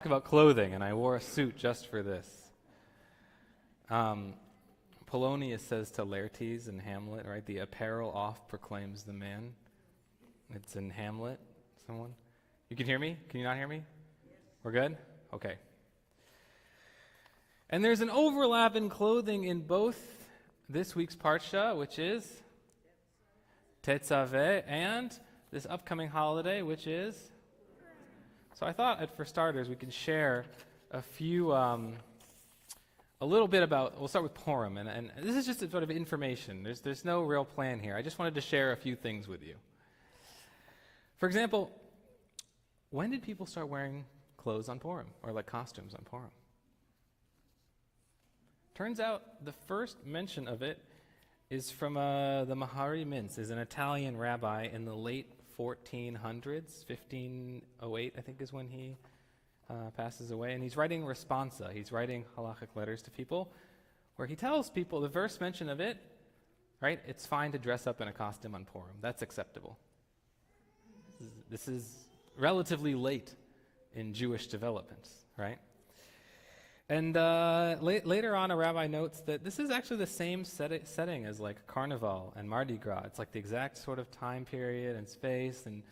about clothing, and I wore a suit just for this. Polonius says to Laertes in Hamlet, right? The apparel oft proclaims the man. It's in Hamlet. Someone? You can hear me? Can you not hear me? Yes. We're good? Okay. And there's an overlap in clothing in both this week's Parsha, which is Tetzaveh, and this upcoming holiday, which is? So I thought, for starters, we could share a few, a little bit about, we'll start with Purim, and this is just a sort of information. There's no real plan here. I just wanted to share a few things with you. For example, when did people start wearing clothes on Purim, or like costumes on Purim? Turns out the first mention of it is from the Mahari Mintz, is an Italian rabbi in the late 1400s, 1508 I think is when he passes away, and he's writing responsa. He's writing halachic letters to people where he tells people, the first mention of it, right, it's fine to dress up in a costume on Purim. That's acceptable. This is relatively late in Jewish development, right? And later on, a rabbi notes that this is actually the same setting as like Carnival and Mardi Gras. It's like the exact sort of time period and space, and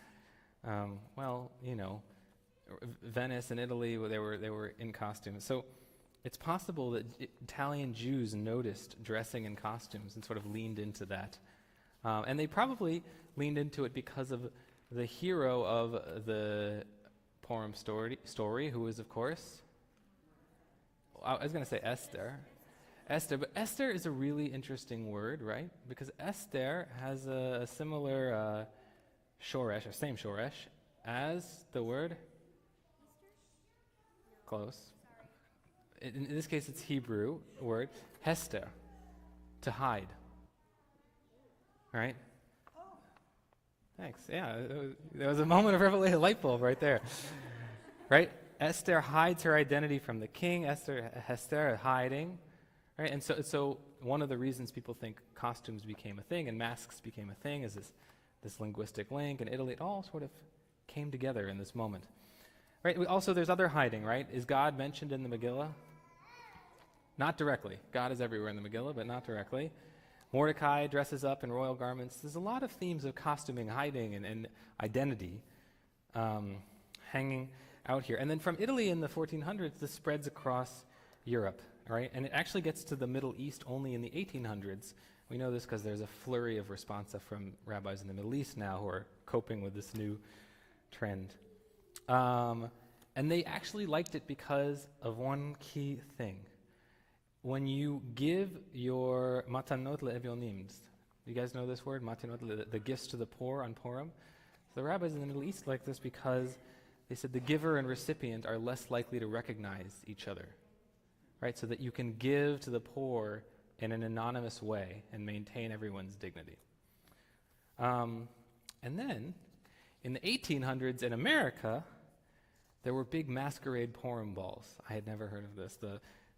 Venice and Italy, they were in costumes. So it's possible that Italian Jews noticed dressing in costumes and sort of leaned into that, and they probably leaned into it because of the hero of the Purim story, who is, of course, I was going to say Esther, but Esther is a really interesting word, right? Because Esther has a similar shoresh, or same shoresh, as the word? Close. In this case, it's Hebrew word, Hester, to hide. Right? Thanks. Yeah, there was a moment of revelation, light bulb right there. Right? Esther hides her identity from the king. Hester hiding, right? And so one of the reasons people think costumes became a thing and masks became a thing is this linguistic link. In Italy, it all sort of came together in this moment, right? Also, there's other hiding, right? Is God mentioned in the Megillah? Not directly. God is everywhere in the Megillah, but not directly. Mordecai dresses up in royal garments. There's a lot of themes of costuming, hiding, and identity hanging out here. And then from Italy in the 1400s, this spreads across Europe, right? And it actually gets to the Middle East only in the 1800s. We know this because there's a flurry of responsa from rabbis in the Middle East now who are coping with this new trend. And they actually liked it because of one key thing. When you give your matanot le'evyonim, you guys know this word, matanot, the gifts to the poor on Purim? The rabbis in the Middle East like this because they said the giver and recipient are less likely to recognize each other, right? So that you can give to the poor in an anonymous way and maintain everyone's dignity. And then, in the 1800s in America, there were big masquerade Purim balls. I had never heard of this.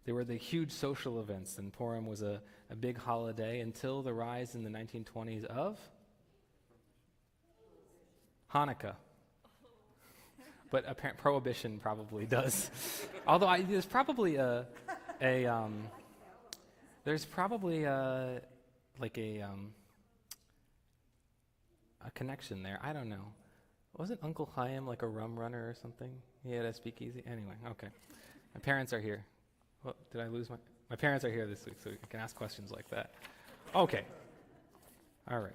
There were the huge social events, and Purim was a big holiday until the rise in the 1920s of Hanukkah. But apparent prohibition probably does. Although there's probably a connection there. I don't know. Wasn't Uncle Chaim like a rum runner or something? He had a speakeasy. Anyway, okay. My parents are here. Well, did I lose my parents are here this week, so I can ask questions like that. Okay. All right.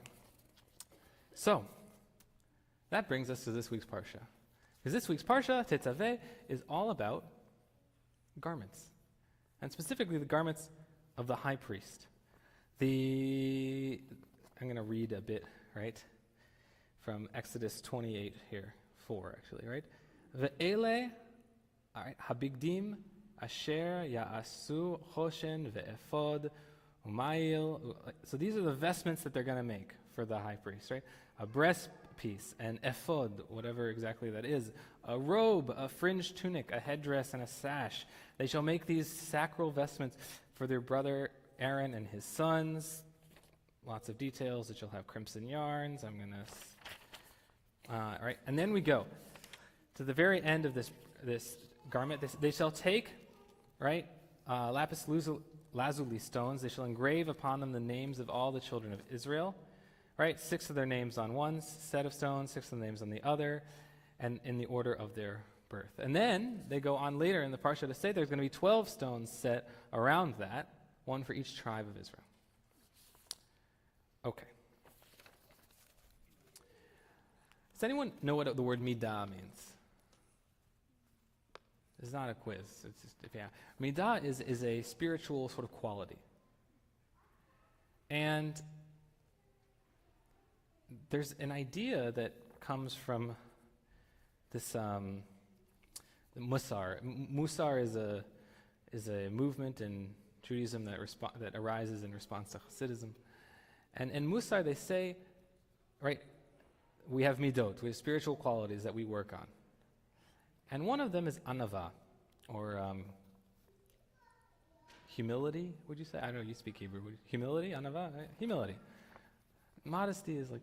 So that brings us to this week's Parsha. Because this week's Parsha, Tetzaveh, is all about garments, and specifically the garments of the high priest. I'm going to read a bit, right, from Exodus 28 here, 4 actually, right? Ve'ele, habigdim, asher ya'asu choshen ve'ephod umayil. So these are the vestments that they're going to make for the high priest, right? A breastpiece, an ephod, whatever exactly that is, a robe, a fringed tunic, a headdress, and a sash. They shall make these sacral vestments for their brother Aaron and his sons. Lots of details. That shall have crimson yarns. I'm going to... right, and then we go to the very end of this garment. They shall take, right, lapis lazuli stones. They shall engrave upon them the names of all the children of Israel, right? 6 of their names on one set of stones, 6 of the names on the other, and in the order of their birth. And then they go on later in the Parshat to say there's going to be 12 stones set around that, one for each tribe of Israel. Okay. Does anyone know what the word midah means? It's not a quiz. It's just, yeah. Midah is a spiritual sort of quality. And there's an idea that comes from this Musar. Musar is a movement in Judaism that arises in response to Hasidism. And in Musar they say, right, we have midot, we have spiritual qualities that we work on. And one of them is anava, or humility, would you say? I don't know, you speak Hebrew. Humility, anava, right? Humility. Modesty is like,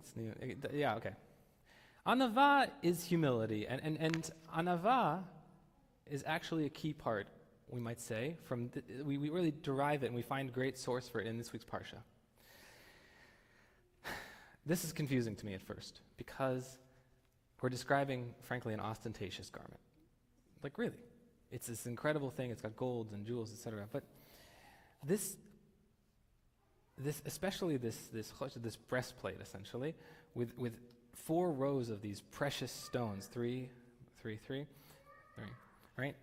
yeah, okay. Anava is humility, and anava is actually a key part, we might say, from we really derive it and we find great source for it in this week's Parsha. This is confusing to me at first, because we're describing, frankly, an ostentatious garment. Like, really. It's this incredible thing, it's got golds and jewels, etc. But this especially this breastplate, essentially, with 4 rows of these precious stones, 3, right?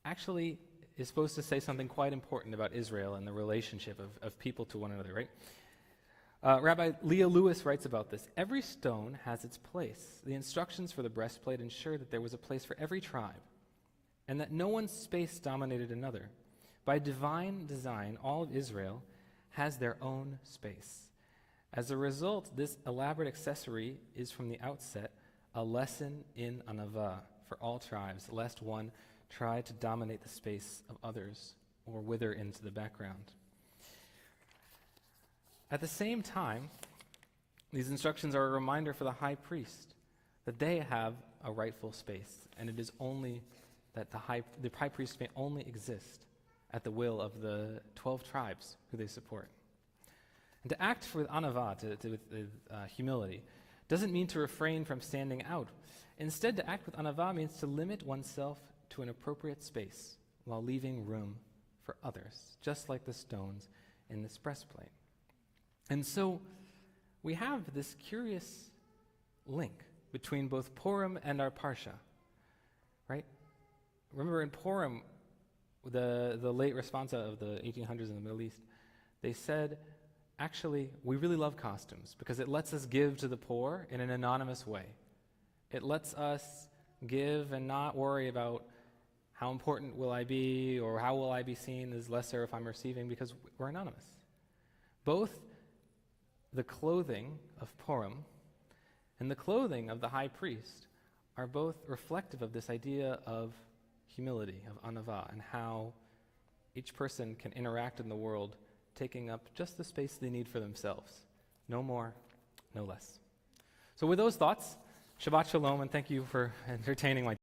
Actually is supposed to say something quite important about Israel and the relationship of people to one another, right? Rabbi Leah Lewis writes about this. Every stone has its place. The instructions for the breastplate ensure that there was a place for every tribe, and that no one's space dominated another. By divine design, all of Israel has their own space. As a result, this elaborate accessory is from the outset a lesson in anava for all tribes, lest one try to dominate the space of others or wither into the background. At the same time, these instructions are a reminder for the high priest that they have a rightful space, and it is only that the high priest may only exist at the will of the 12 tribes who they support. And to act with anava, with humility, doesn't mean to refrain from standing out. Instead, to act with anava means to limit oneself to an appropriate space while leaving room for others, just like the stones in this breastplate. And so we have this curious link between both Purim and our Parsha, right? Remember in Purim, the late responsa of the 1800s in the Middle East, they said, actually, we really love costumes because it lets us give to the poor in an anonymous way. It lets us give and not worry about how important will I be or how will I be seen as lesser if I'm receiving, because we're anonymous. Both the clothing of Purim and the clothing of the high priest are both reflective of this idea of humility, of anava, and how each person can interact in the world taking up just the space they need for themselves. No more, no less. So with those thoughts, Shabbat Shalom, and thank you for entertaining my